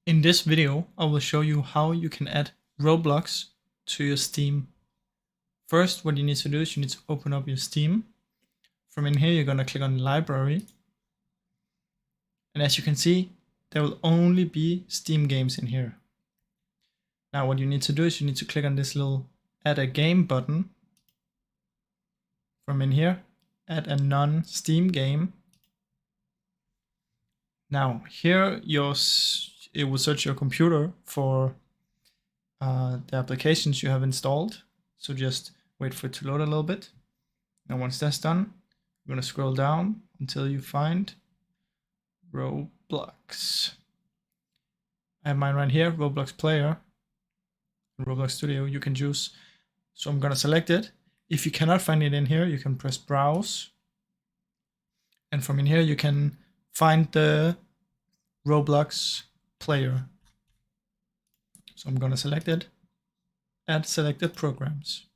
In this video, I will show you how you can add Roblox to your Steam. First, what you need to do is you need to open up your Steam. From in here, you're going to click on Library. And as you can see, there will only be Steam games in here. Now, what you need to do is you need to click on this little Add a Game button. From in here, add a non-Steam game. Now, here it will search your computer for the applications you have installed. So just wait for it to load a little bit. Now once that's done, you're going to scroll down until you find Roblox. I have mine right here, Roblox Player, Roblox Studio. You can choose. So I'm going to select it. If you cannot find it in here, you can press Browse. And from in here, you can find the Roblox Player. So I'm going to select it, add selected programs.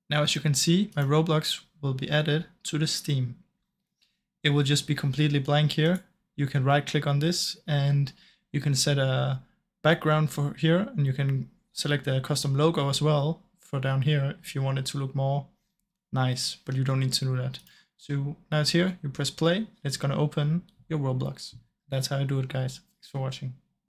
Now, as you can see, my Roblox will be added to the Steam. It will just be completely blank here. You can right click on this and you can set a background for here, and you can select a custom logo as well for down here if you want it to look more nice, but you don't need to do that. So now it's here, you press play, it's going to open your Roblox. That's how I do it, guys. Thanks for watching.